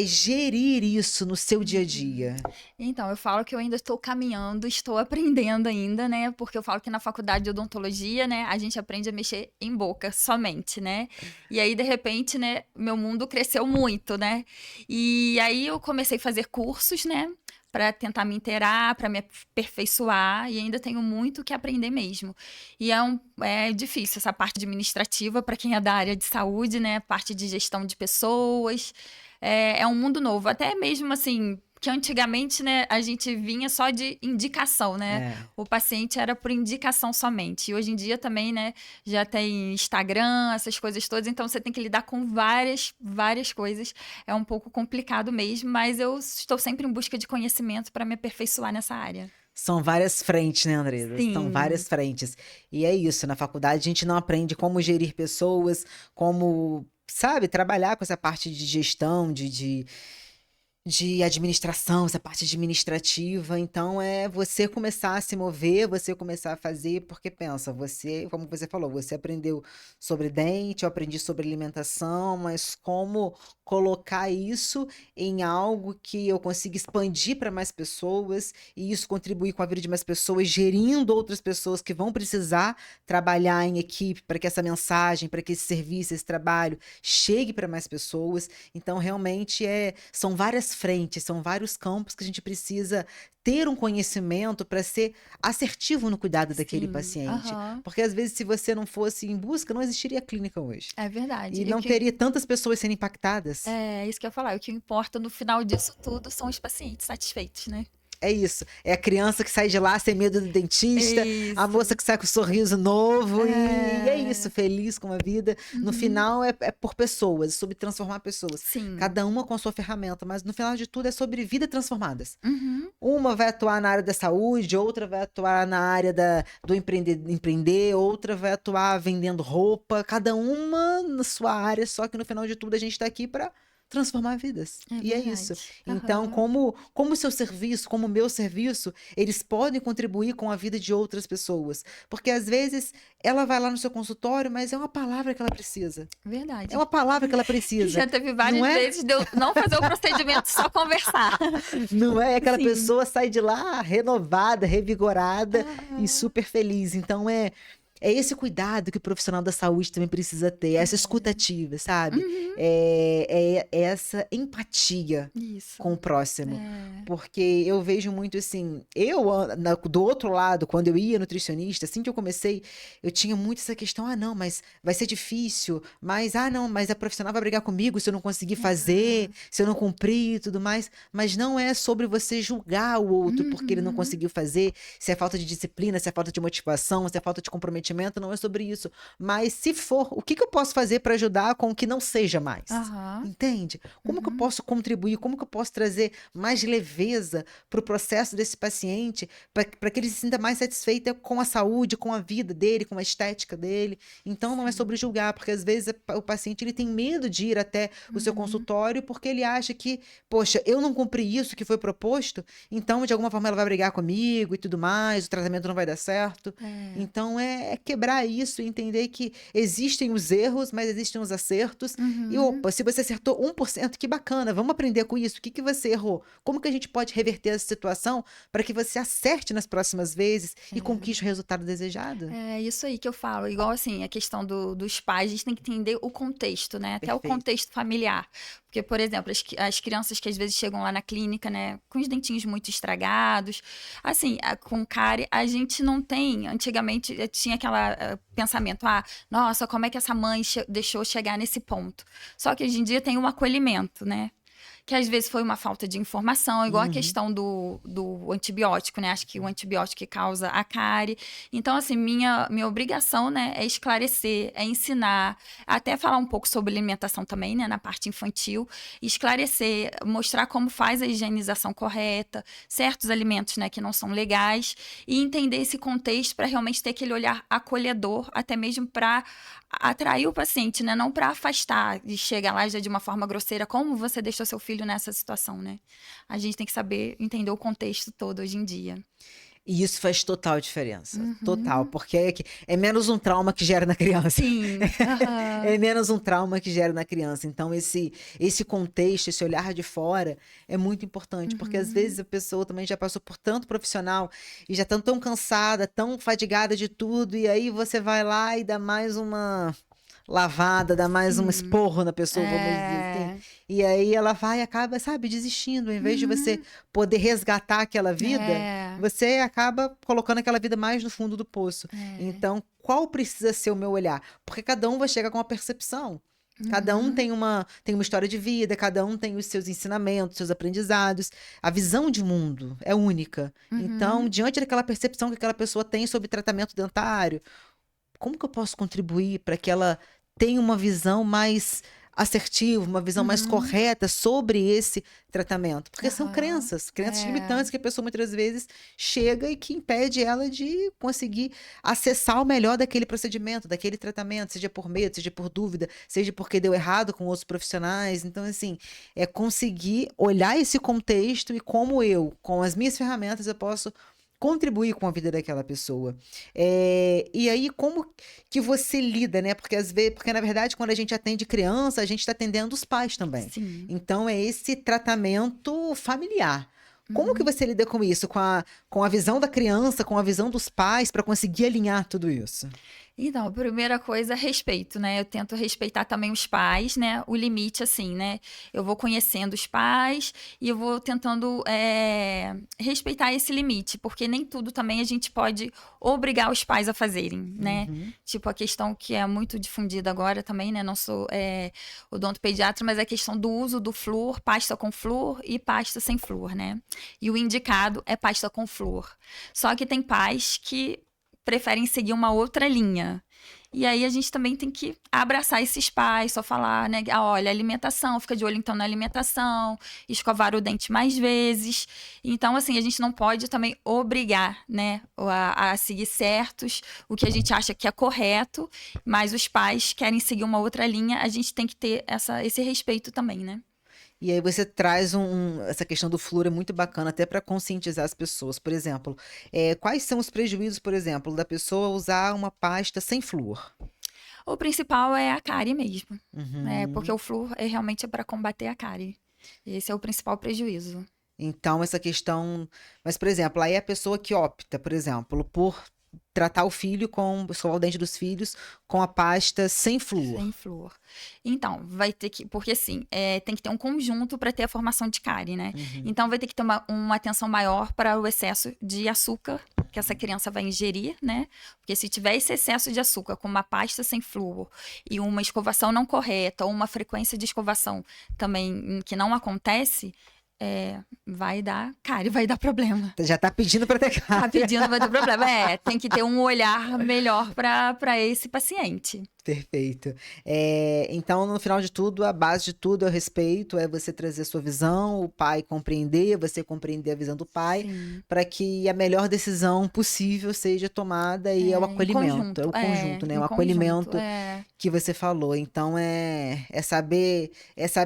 gerir isso no seu dia a Uhum. dia? Então, eu falo que eu ainda estou caminhando, estou aprendendo ainda, né? Porque eu falo que na faculdade de odontologia, né, a gente aprende a mexer em boca somente, né? E aí, de repente, né, meu mundo cresceu muito, né? E aí eu comecei a fazer cursos, né? Para tentar me inteirar, para me aperfeiçoar, e ainda tenho muito que aprender mesmo. E é difícil essa parte administrativa para quem é da área de saúde, né? Parte de gestão de pessoas. É um mundo novo. Até mesmo assim, que antigamente, né, a gente vinha só de indicação, né? É. O paciente era por indicação somente. E hoje em dia também, né, já tem Instagram, essas coisas todas, então você tem que lidar com várias, várias coisas. É um pouco complicado mesmo, mas eu estou sempre em busca de conhecimento para me aperfeiçoar nessa área. São várias frentes, né, Andresa? São Sim. várias frentes. E é isso, na faculdade a gente não aprende como gerir pessoas, como, sabe, trabalhar com essa parte de gestão, de de administração, essa parte administrativa. Então, é você começar a se mover, você começar a fazer, porque pensa, você, como você falou, você aprendeu sobre dente, eu aprendi sobre alimentação, mas como colocar isso em algo que eu consiga expandir para mais pessoas e isso contribuir com a vida de mais pessoas, gerindo outras pessoas que vão precisar trabalhar em equipe para que essa mensagem, para que esse serviço, esse trabalho chegue para mais pessoas. Então, realmente, são várias frentes, são vários campos que a gente precisa ter um conhecimento para ser assertivo no cuidado daquele Sim, paciente. aham. Porque, às vezes, se você não fosse em busca, não existiria clínica hoje. É verdade. E E o não que teria tantas pessoas sendo impactadas. é isso que eu ia falar, o que importa no final disso tudo são os pacientes satisfeitos, né. É isso. É a criança que sai de lá sem medo do dentista, a moça Isso. que sai com um sorriso novo e é isso, É. feliz com a vida. No Uhum. final é por pessoas, sobre transformar pessoas. Sim. Cada uma com a sua ferramenta, mas no final de tudo é sobre vidas transformadas. Uhum. Uma vai atuar na área da saúde, outra vai atuar na área do empreender, outra vai atuar vendendo roupa, cada uma na sua área, só que no final de tudo a gente está aqui para transformar vidas. É E é isso. verdade. Então, Aham. como o seu serviço, como o meu serviço, eles podem contribuir com a vida de outras pessoas. Porque às vezes ela vai lá no seu consultório, mas é uma palavra que ela precisa. É Verdade. uma palavra que ela E precisa. já teve Não várias é? vezes de eu não fazer o procedimento, só conversar. Não é? Aquela Sim. pessoa sai de lá renovada, revigorada e Aham. super feliz. Então é esse cuidado que o profissional da saúde também precisa ter, essa escutativa, sabe? Uhum. É essa empatia Isso. com o próximo. É. Porque eu vejo muito assim, do outro lado, quando eu ia nutricionista, assim que eu comecei, eu tinha muito essa questão, não, mas vai ser difícil, mas, não, mas a profissional vai brigar comigo se eu não conseguir fazer, se eu não cumprir e tudo mais. Mas não é sobre você julgar o outro porque ele não Uhum. conseguiu fazer, se é falta de disciplina, se é falta de motivação, se é falta de comprometimento, não é sobre isso. Mas se for, o que que eu posso fazer para ajudar com o que não seja mais? Aham. Entende? Como que eu Uhum. posso contribuir? Como que eu posso trazer mais leveza para o processo desse paciente, para que ele se sinta mais satisfeito com a saúde, com a vida dele, com a estética dele? Então não é Sim. sobre julgar, porque às vezes o paciente ele tem medo de ir até o seu Uhum. consultório porque ele acha que, poxa, eu não cumpri isso que foi proposto, então de alguma forma ela vai brigar comigo e tudo mais, o tratamento não vai dar certo. É. Então é quebrar isso e entender que existem os erros, mas existem os acertos. E Uhum. opa, se você acertou 1%, que bacana, vamos aprender com isso. O que que você errou? Como que a gente pode reverter essa situação para que você acerte nas próximas vezes e É. conquiste o resultado desejado? É isso aí que eu falo. Igual assim, a questão dos pais, a gente tem que entender o contexto, né? Até o Perfeito. contexto familiar. Porque, por exemplo, as crianças que às vezes chegam lá na clínica, né, com os dentinhos muito estragados, assim, com cárie, a gente não tem. Antigamente tinha aquele pensamento, nossa, como é que essa mãe deixou chegar nesse ponto? Só que hoje em dia tem um acolhimento, né? Que às vezes foi uma falta de informação, igual a Uhum. questão do antibiótico, né? Acho que o antibiótico que causa a cárie. Então, assim, minha obrigação, né, é esclarecer, é ensinar, até falar um pouco sobre alimentação também, né, na parte infantil, esclarecer, mostrar como faz a higienização correta, certos alimentos, né, que não são legais, e entender esse contexto para realmente ter aquele olhar acolhedor, até mesmo para atrair o paciente, né? Não para afastar e chegar lá já de uma forma grosseira, como você deixou seu filho nessa situação, né? A gente tem que saber entender o contexto todo hoje em dia. E isso faz total diferença. Total. Uhum. Porque é menos um trauma que gera na criança. Sim. É Aham. menos um trauma que gera na criança. Então, esse contexto, esse olhar de fora é muito importante. Porque às Uhum. vezes a pessoa também já passou por tanto profissional e já está tão cansada, tão fadigada de tudo. E aí você vai lá e dá mais uma lavada, dá mais um Sim. esporro na pessoa, vamos dizer assim. É. E aí ela vai e acaba, sabe, desistindo. Em vez de você Uhum. poder resgatar aquela vida, É. você acaba colocando aquela vida mais no fundo do poço. É. Então, qual precisa ser o meu olhar? Porque cada um vai chegar com uma percepção. Cada um Uhum. tem uma história de vida, cada um tem os seus ensinamentos, seus aprendizados. A visão de mundo é única. Então, Uhum. diante daquela percepção que aquela pessoa tem sobre tratamento dentário, como que eu posso contribuir para que ela tenha uma visão mais assertiva, uma visão mais Uhum. correta sobre esse tratamento. Porque são Aham. crenças É. limitantes que a pessoa muitas vezes chega e que impede ela de conseguir acessar o melhor daquele procedimento, daquele tratamento, seja por medo, seja por dúvida, seja porque deu errado com outros profissionais. Então, assim, é conseguir olhar esse contexto e como eu, com as minhas ferramentas, eu posso contribuir com a vida daquela pessoa. E aí como que você lida, né, porque às vezes, porque na verdade quando a gente atende criança, a gente está atendendo os pais também. Sim. Então é esse tratamento familiar. Como que Uhum. você lida com isso? Com a visão da criança, com a visão dos pais, para conseguir alinhar tudo isso? Então, a primeira coisa, respeito, né? Eu tento respeitar também os pais, né? O limite, assim, né? Eu vou conhecendo os pais e eu vou tentando respeitar esse limite, porque nem tudo também a gente pode obrigar os pais a fazerem, né? Uhum. Tipo, a questão que é muito difundida agora também, né? Não sou odontopediatra, mas é a questão do uso do flúor, pasta com flúor e pasta sem flúor, né? E o indicado é pasta com flúor. Só que tem pais que preferem seguir uma outra linha. E aí a gente também tem que abraçar esses pais, só falar, né? Ah, olha, alimentação, fica de olho então na alimentação, escovar o dente mais vezes. Então, assim, a gente não pode também obrigar, né, a seguir certos, o que a gente acha que é correto, mas os pais querem seguir uma outra linha, a gente tem que ter esse respeito também, né? E aí você traz essa questão do flúor é muito bacana, até para conscientizar as pessoas. Por exemplo, quais são os prejuízos, por exemplo, da pessoa usar uma pasta sem flúor? O principal é a cárie mesmo, né? Porque Uhum. o flúor realmente é para combater a cárie. Esse é o principal prejuízo. Então essa questão, mas, por exemplo, aí a pessoa que opta, por exemplo, por tratar o filho escovar o dente dos filhos com a pasta sem flúor. Sem flúor. Então, vai ter que. Porque assim, tem que ter um conjunto para ter a formação de cárie, né? Uhum. Então, vai ter que ter uma atenção maior para o excesso de açúcar que essa criança vai ingerir, né? Porque se tiver esse excesso de açúcar com uma pasta sem flúor e uma escovação não correta, ou uma frequência de escovação também que não acontece, vai dar cárie, vai dar problema. Já tá pedindo para ter Tá cárie. pedindo, vai ter problema. Tem que ter um olhar melhor para esse paciente. Perfeito. Então, no final de tudo, a base de tudo é o respeito, é você trazer sua visão, o pai compreender, você compreender a visão do pai, Sim. para que a melhor decisão possível seja tomada e é o Em acolhimento, é conjunto, o conjunto, né? em O conjunto, acolhimento que você falou. Então, é saber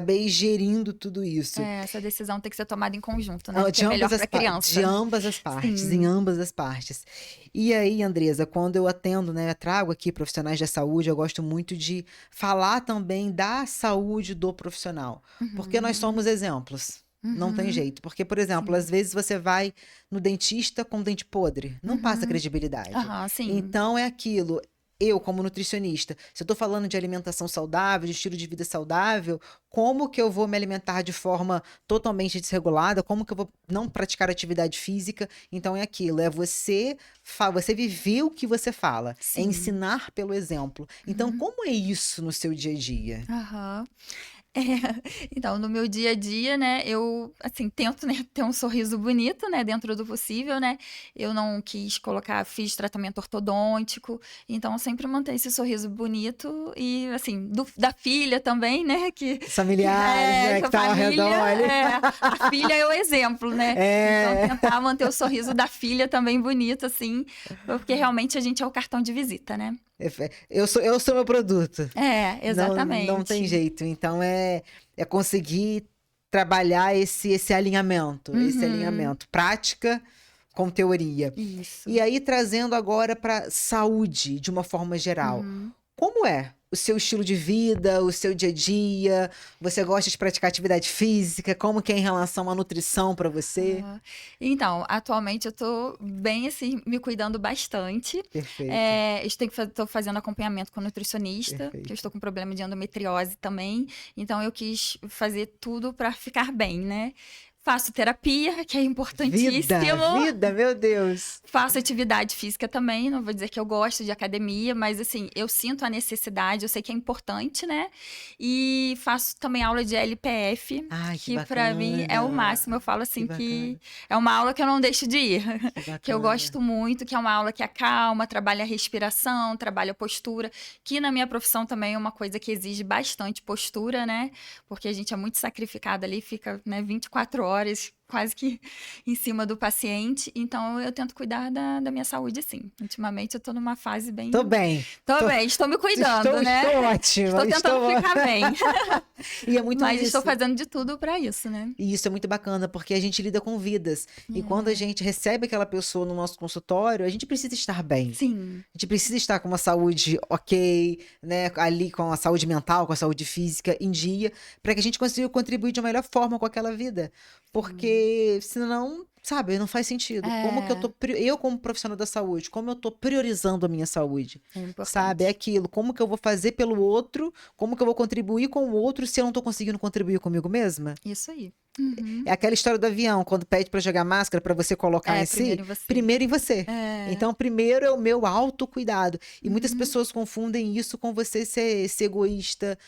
ir gerindo tudo isso. essa decisão tem que ser tomada em conjunto, né? Que De é ambas melhor as para a pa de criança. ambas as partes, em Sim. ambas as partes. E aí, Andresa, quando eu atendo, né, eu trago aqui profissionais da saúde, eu gosto muito de falar também da saúde do profissional, porque nós Uhum, somos exemplos. Não tem uhum, jeito, porque, por exemplo, sim. às vezes você vai no dentista com dente podre, não passa Uhum, credibilidade. aham, sim. Então é aquilo. Eu, como nutricionista, se eu estou falando de alimentação saudável, de estilo de vida saudável, como que eu vou me alimentar de forma totalmente desregulada? Como que eu vou não praticar atividade física? Então é aquilo, é você viver o que você fala, é Sim. ensinar pelo exemplo. Então, Uhum, como é isso no seu dia a dia? aham. É, então, no meu dia a dia, né, eu, assim, tento, né, ter um sorriso bonito, né, dentro do possível, né. Eu não quis fiz tratamento ortodôntico, então eu sempre mantenho esse sorriso bonito e, assim, da filha também, né, Os familiares, né, que que a tá ao redor família, ali. a filha é o exemplo, né. Então É, tentar manter o sorriso da filha também bonito, assim, porque realmente a gente é o cartão de visita, né. eu sou meu produto. Não tem Exatamente. jeito. Então é conseguir trabalhar esse alinhamento, Uhum. prática com teoria. E Isso. aí trazendo agora para saúde de uma forma geral. Uhum. Como é o seu estilo de vida, o seu dia a dia? Você gosta de praticar atividade física? Como que é em relação à nutrição para você? Aham. Então, atualmente eu tô bem, assim, me cuidando bastante. Perfeito, Tô fazendo acompanhamento com nutricionista, que eu perfeito. estou com problema de endometriose também. Então eu quis fazer tudo para ficar bem, né? Faço terapia, que é importantíssimo. Vida, meu Deus. Faço atividade física também, não vou dizer que eu gosto de academia, mas assim, eu sinto a necessidade, eu sei que é importante, né? E faço também aula de LPF, Ai, que que pra mim é o bacana. máximo. Eu falo Que assim que bacana. é uma aula que eu não deixo de ir, Que que eu bacana. gosto muito, que é uma aula que acalma, trabalha a respiração, trabalha a postura, que na minha profissão também é uma coisa que exige bastante postura, né? Porque a gente é muito sacrificado ali, fica, né, 24 horas quase que em cima do paciente. Então, eu tento cuidar da minha saúde, sim. Ultimamente, eu tô numa fase bem... Tô bem. Tô bem, estou me cuidando, né? Estou ótima. Estou tentando ficar bem. E é muito Mas isso. estou fazendo de tudo pra isso, né? E isso é muito bacana, porque a gente lida com vidas. E quando a gente recebe aquela pessoa no nosso consultório, a gente precisa estar bem. Sim. A gente precisa estar com uma saúde ok, né? Ali com a saúde mental, com a saúde física em dia, para que a gente consiga contribuir de uma melhor forma com aquela vida. Porque senão, sabe, não faz sentido. Como que eu como profissional da saúde, como eu tô priorizando a minha saúde? É importante. Sabe, é aquilo. Como que eu vou fazer pelo outro? Como que eu vou contribuir com o outro se eu não tô conseguindo contribuir comigo mesma? Isso aí. É aquela história do avião, quando pede para jogar máscara para você colocar em si, primeiro em você. Então, primeiro é o meu autocuidado. E muitas pessoas confundem isso com você ser egoísta.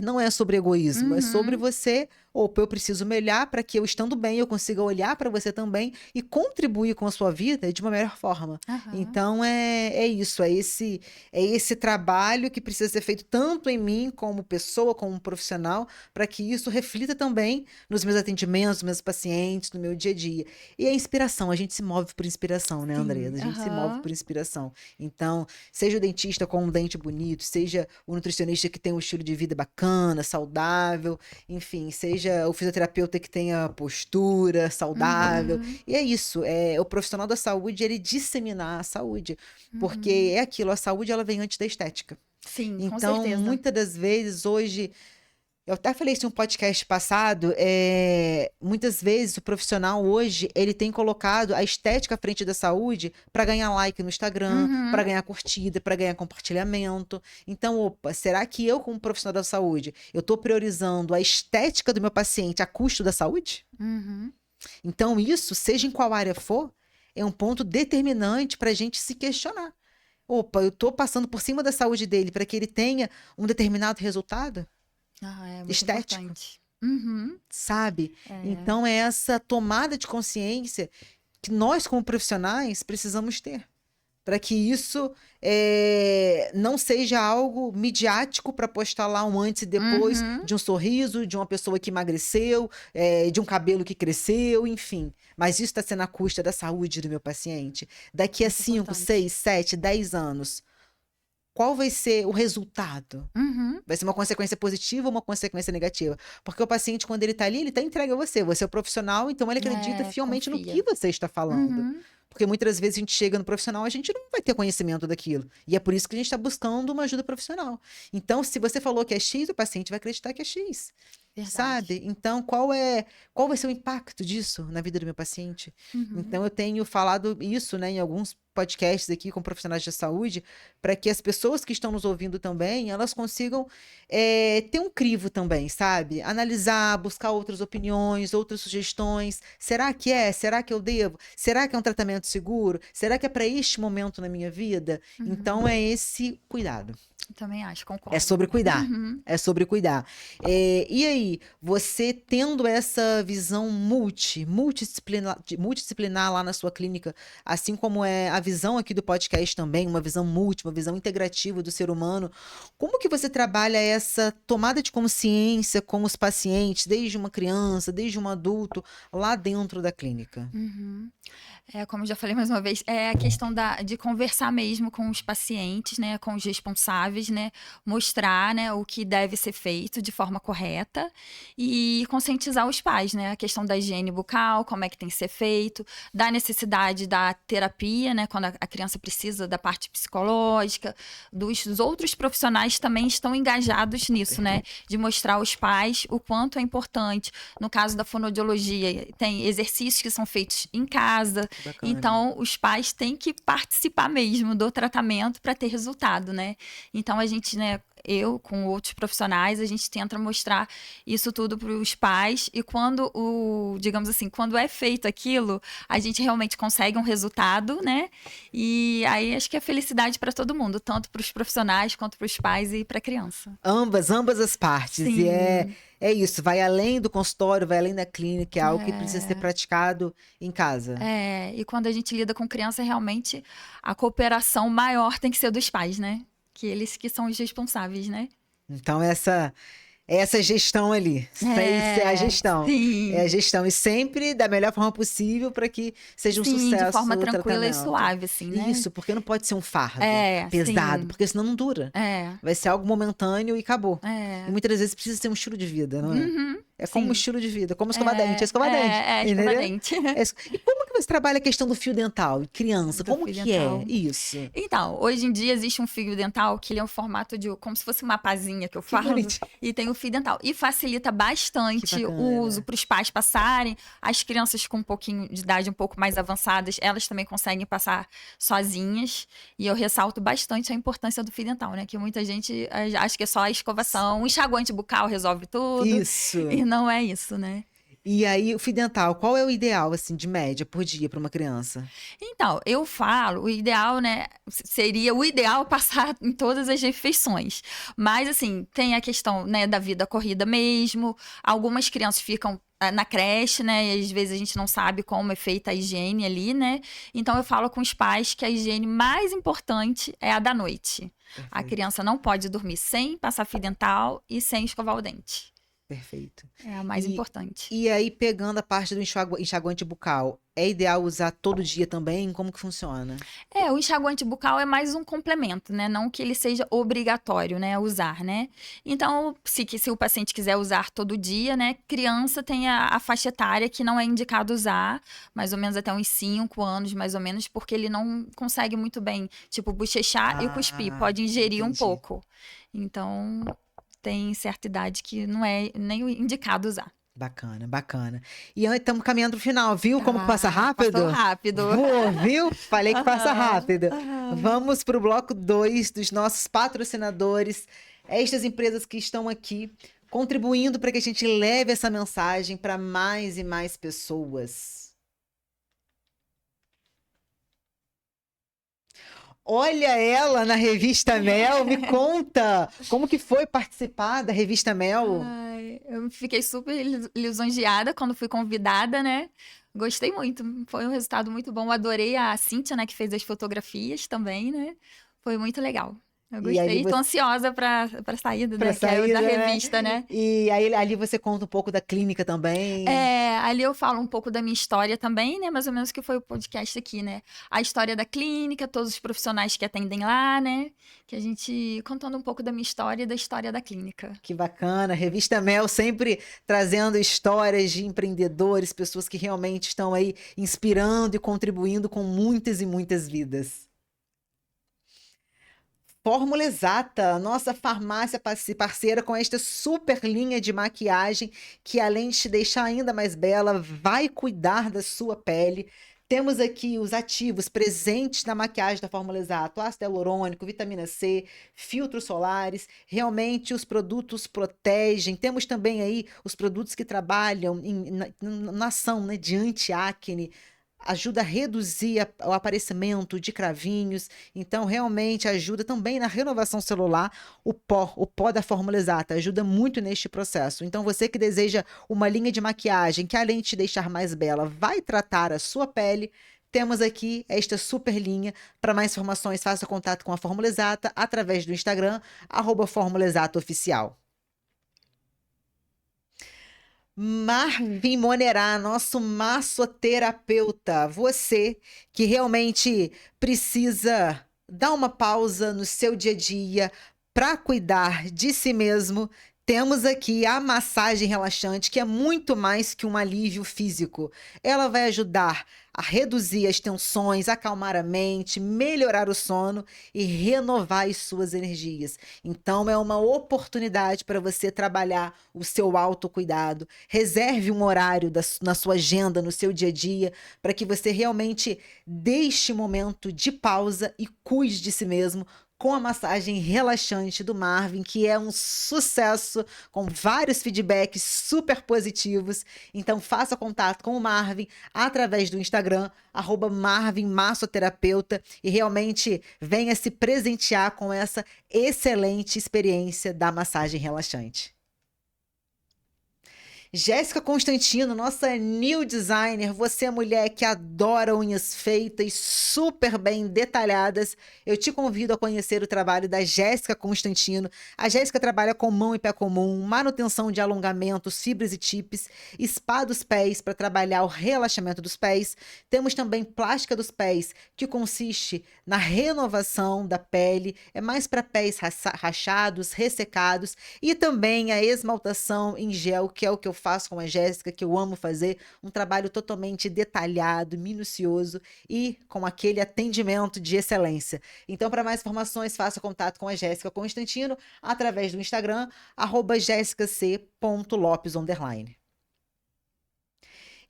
Não é sobre egoísmo, é sobre você. Opa, eu preciso me olhar para que eu estando bem, eu consiga olhar para você também e contribuir com a sua vida de uma melhor forma. Então, é isso, é esse trabalho que precisa ser feito tanto em mim como pessoa, como profissional, para que isso reflita também nos meus atendimentos, nos meus pacientes, no meu dia a dia. E a inspiração, a gente se move por inspiração, né, Andresa? A gente se move por inspiração. Então, seja o dentista com um dente bonito, seja o nutricionista que tem um estilo de vida bacana, saudável, enfim, seja o fisioterapeuta que tenha postura saudável. E é isso, o profissional da saúde, ele disseminar a saúde, porque é aquilo, a saúde ela vem antes da estética. Sim, com Então, certeza. muitas das vezes, hoje, eu até falei isso em um podcast passado, muitas vezes o profissional hoje, ele tem colocado a estética à frente da saúde para ganhar like no Instagram, para ganhar curtida, para ganhar compartilhamento. Então, opa, será que eu, como profissional da saúde, eu tô priorizando a estética do meu paciente a custo da saúde? Então, isso, seja em qual área for, é um ponto determinante para a gente se questionar. Opa, eu tô passando por cima da saúde dele para que ele tenha um determinado resultado? É muito Estético. importante. Sabe? Então é essa tomada de consciência que nós, como profissionais, precisamos ter. Para que isso não seja algo midiático para postar lá um antes e depois de um sorriso, de uma pessoa que emagreceu, de um cabelo que cresceu, enfim. Mas isso está sendo à custa da saúde do meu paciente. Daqui a 5, 6, 7, 10 anos, qual vai ser o resultado? Vai ser uma consequência positiva ou uma consequência negativa? Porque o paciente, quando ele está ali, ele está entregue a você. Você é o profissional, então ele acredita fielmente no que você está falando. Porque muitas vezes a gente chega no profissional, a gente não vai ter conhecimento daquilo. E é por isso que a gente está buscando uma ajuda profissional. Então, se você falou que é X, o paciente vai acreditar que é X. Verdade. Sabe? Então, qual vai ser o impacto disso na vida do meu paciente? Então, eu tenho falado isso, né, em alguns podcasts aqui com profissionais de saúde, para que as pessoas que estão nos ouvindo também, elas consigam ter um crivo também, sabe? Analisar, buscar outras opiniões, outras sugestões. Será que é? Será que eu devo? Será que é um tratamento seguro? Será que é para este momento na minha vida? Então, é esse cuidado. Também acho, concordo. É sobre cuidar. É sobre cuidar. E aí, você tendo essa visão multidisciplinar lá na sua clínica, assim como é a visão aqui do podcast também, uma visão uma visão integrativa do ser humano, como que você trabalha essa tomada de consciência com os pacientes, desde uma criança, desde um adulto, lá dentro da clínica? Como eu já falei mais uma vez, é a questão de conversar mesmo com os pacientes, né, com os responsáveis, né, mostrar, né, o que deve ser feito de forma correta e conscientizar os pais, né, a questão da higiene bucal, como é que tem que ser feito, da necessidade da terapia, né, quando a criança precisa da parte psicológica, dos outros profissionais também estão engajados nisso, né, de mostrar aos pais o quanto é importante. No caso da fonoaudiologia, tem exercícios que são feitos em casa. Bacana. Então, os pais têm que participar mesmo do tratamento para ter resultado, né? Então, a gente, né, eu com outros profissionais, a gente tenta mostrar isso tudo para os pais e quando digamos assim, quando é feito aquilo, a gente realmente consegue um resultado, né? E aí acho que é felicidade para todo mundo, tanto para os profissionais quanto para os pais e para a criança. Ambas as partes. E Sim. é isso, vai além do consultório, vai além da clínica, é algo que precisa ser praticado em casa. E quando a gente lida com criança, realmente a cooperação maior tem que ser dos pais, né? Que eles que são os responsáveis, né? Então, essa gestão ali, é a gestão. É a Sim. gestão. E sempre da melhor forma possível para que seja um Sim, de sucesso forma o tranquila e tratamento. suave, assim, né? Isso, porque não pode ser um fardo pesado, Sim. porque senão não dura. É, Vai ser algo momentâneo e acabou. E é. muitas vezes precisa ser um estilo de vida, não é? Uhum, É como um sim. estilo de vida, como escovar dente, é escovar dente, Escova entendeu? dente. E como que você trabalha a questão do fio dental? Criança, Do como fio que é dental. isso? Então, hoje em dia existe um fio dental que ele é um formato de como se fosse uma pazinha que eu Que falo, bonitinho. e tem o fio dental. E facilita Que bastante o uso bacana. para os pais passarem. As crianças com um pouquinho de idade um pouco mais avançadas, elas também conseguem passar sozinhas. E eu ressalto bastante a importância do fio dental, né? Que muita gente acha que é só a escovação, um enxaguante bucal resolve tudo. Isso. E não é isso, né? E aí, o fio dental, qual é o ideal, assim, de média por dia para uma criança? Então, eu falo, o ideal, né, seria o ideal passar em todas as refeições. Mas, assim, tem a questão, né, da vida corrida mesmo. Algumas crianças ficam na creche, né, e às vezes a gente não sabe como é feita a higiene ali, né? Então, eu falo com os pais que a higiene mais importante é a da noite. A Perfeito, criança não pode dormir sem passar fio dental e sem escovar o dente. perfeito. É a mais E, importante. e aí, pegando a parte do enxaguante bucal, é ideal usar todo dia também? Como que funciona? O enxaguante bucal é mais um complemento, né? Não que ele seja obrigatório, né, usar, né? Então, se o paciente quiser usar todo dia, né? Criança tem a faixa etária que não é indicado usar, mais ou menos até uns 5 anos, mais ou menos, porque ele não consegue muito bem, tipo, bochechar e cuspir, Ah, pode ingerir um entendi. pouco. Então, tem certa idade que não é nem indicado usar. Bacana, bacana. E estamos caminhando pro final, viu como que passa Passou rápido? rápido. Voou, viu? Falei que passa Aham, rápido. aham. Vamos pro bloco 2 dos nossos patrocinadores, estas empresas que estão aqui contribuindo para que a gente leve essa mensagem para mais e mais pessoas. Olha ela na revista Mel, me conta como que foi participar da revista Mel? Ai, eu fiquei super lisonjeada quando fui convidada, né? Gostei muito, foi um resultado muito bom. Adorei a Cíntia, né, que fez as fotografias também, né? Foi muito legal. Eu E ali gostei, tô você ansiosa para sair para que é o sair, da né? revista, né? E aí ali você conta um pouco da clínica também. Ali eu falo um pouco da minha história também, né? Mais ou menos que foi o podcast aqui, né? A história da clínica, todos os profissionais que atendem lá, né? Que a gente contando um pouco da minha história e da história da clínica. Que bacana. Revista Mel sempre trazendo histórias de empreendedores, pessoas que realmente estão aí inspirando e contribuindo com muitas e muitas vidas. Fórmula Exata, nossa farmácia parceira com esta super linha de maquiagem que, além de te deixar ainda mais bela, vai cuidar da sua pele. Temos aqui os ativos presentes na maquiagem da Fórmula Exata: ácido hialurônico, vitamina C, filtros solares. Realmente os produtos protegem. Temos também aí os produtos que trabalham na ação, né, de anti-acne. Ajuda a reduzir o aparecimento de cravinhos, então realmente ajuda também na renovação celular. O pó da Fórmula Exata ajuda muito neste processo. Então você que deseja uma linha de maquiagem que, além de te deixar mais bela, vai tratar a sua pele, temos aqui esta super linha. Para mais informações, faça contato com a Fórmula Exata através do Instagram, @FórmulaExataOficial. Marvin Monerá, nosso massoterapeuta. Você que realmente precisa dar uma pausa no seu dia a dia para cuidar de si mesmo, temos aqui a massagem relaxante, que é muito mais que um alívio físico. Ela vai ajudar a reduzir as tensões, acalmar a mente, melhorar o sono e renovar as suas energias. Então é uma oportunidade para você trabalhar o seu autocuidado. Reserve um horário na sua agenda, no seu dia a dia, para que você realmente deixe momento de pausa e cuide de si mesmo com a massagem relaxante do Marvin, que é um sucesso, com vários feedbacks super positivos. Então faça contato com o Marvin através do Instagram, @marvinmassoterapeuta, e realmente venha se presentear com essa excelente experiência da massagem relaxante. Jéssica Constantino, nossa new designer, você é mulher que adora unhas feitas, super bem detalhadas. Eu te convido a conhecer o trabalho da Jéssica Constantino. A Jéssica trabalha com mão e pé comum, manutenção de alongamentos, fibras e tips, spa dos pés para trabalhar o relaxamento dos pés. Temos também plástica dos pés, que consiste na renovação da pele, é mais para pés rachados, ressecados, e também a esmaltação em gel, que é o que eu faço com a Jéssica, que eu amo fazer, um trabalho totalmente detalhado, minucioso e com aquele atendimento de excelência. Então, para mais informações, faça contato com a Jéssica Constantino através do Instagram, @jessicac.lopes_.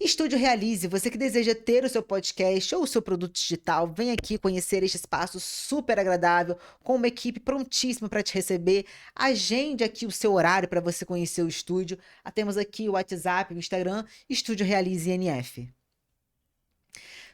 Estúdio Realize, você que deseja ter o seu podcast ou o seu produto digital, vem aqui conhecer este espaço super agradável, com uma equipe prontíssima para te receber. Agende aqui o seu horário para você conhecer o estúdio. Temos aqui o WhatsApp, o Instagram, Estúdio Realize NF.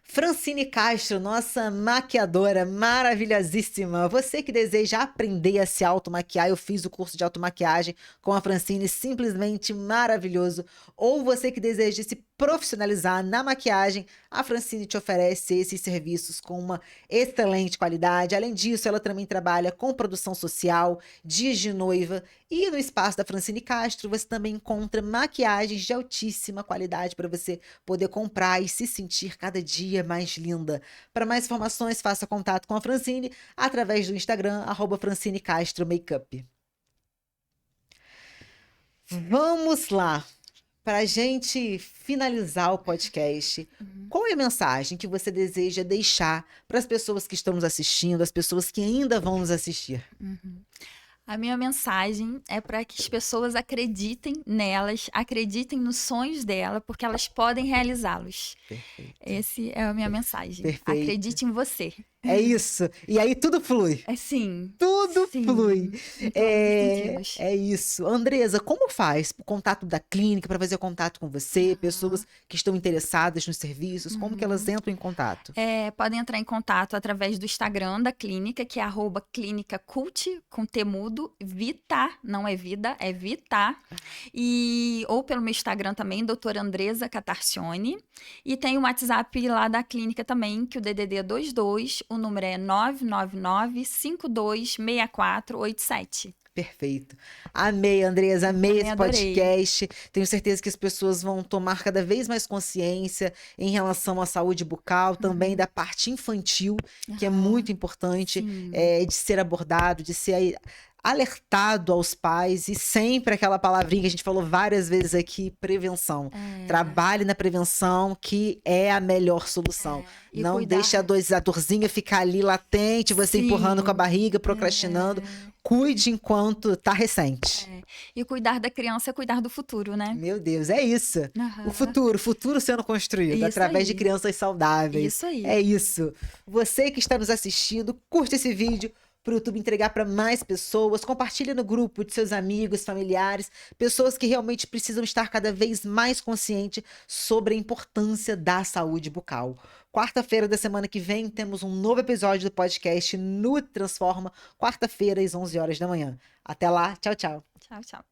Francine Castro, nossa maquiadora maravilhosíssima. Você que deseja aprender a se automaquiar, eu fiz o curso de automaquiagem com a Francine, simplesmente maravilhoso. Ou você que deseja se profissionalizar na maquiagem, a Francine te oferece esses serviços com uma excelente qualidade. Além disso, ela também trabalha com produção social, dias de noiva. E no espaço da Francine Castro, você também encontra maquiagens de altíssima qualidade para você poder comprar e se sentir cada dia mais linda. Para mais informações, faça contato com a Francine através do Instagram, @FrancineCastroMakeup. Vamos lá. Para a gente finalizar o podcast, qual é a mensagem que você deseja deixar para as pessoas que estão nos assistindo, as pessoas que ainda vão nos assistir? A minha mensagem é para que as pessoas acreditem nelas, acreditem nos sonhos dela, porque elas podem realizá-los. Perfeito. Essa é a minha mensagem. Perfeito. Acredite em você. É isso. E aí tudo flui. Sim. Tudo Sim. flui. Em todos os sentidos. É isso. Andresa, como faz o contato da clínica para fazer contato com você, pessoas que estão interessadas nos serviços, como que elas entram em contato? Podem entrar em contato através do Instagram da clínica, que é @clínicacult, com T mudo, Vita, não é vida, é Vita. Ou pelo meu Instagram também, doutora Andresa Catarcione. E tem o WhatsApp lá da clínica também, que o DDD é 22, o número é 999-526487. Perfeito. Amei, Andresa, amei esse adorei. podcast. Tenho certeza que as pessoas vão tomar cada vez mais consciência em relação à saúde bucal, também da parte infantil, que é muito importante, Sim. de ser abordado, de ser alertado aos pais, e sempre aquela palavrinha que a gente falou várias vezes aqui, prevenção. Trabalhe na prevenção, que é a melhor solução. E Não cuidar. deixe a dorzinha ficar ali latente, você Sim. empurrando com a barriga, procrastinando. Cuide enquanto tá recente. E cuidar da criança é cuidar do futuro, né? Meu Deus, é isso. Aham. O futuro sendo construído Isso através aí. de crianças saudáveis. Isso aí. É isso. Você que está nos assistindo, curte esse vídeo para o YouTube entregar para mais pessoas. Compartilhe no grupo de seus amigos, familiares, pessoas que realmente precisam estar cada vez mais conscientes sobre a importância da saúde bucal. Quarta-feira da semana que vem temos um novo episódio do podcast Nutri Transforma, quarta-feira às 11 horas da manhã. Até lá, tchau, tchau. Tchau, tchau.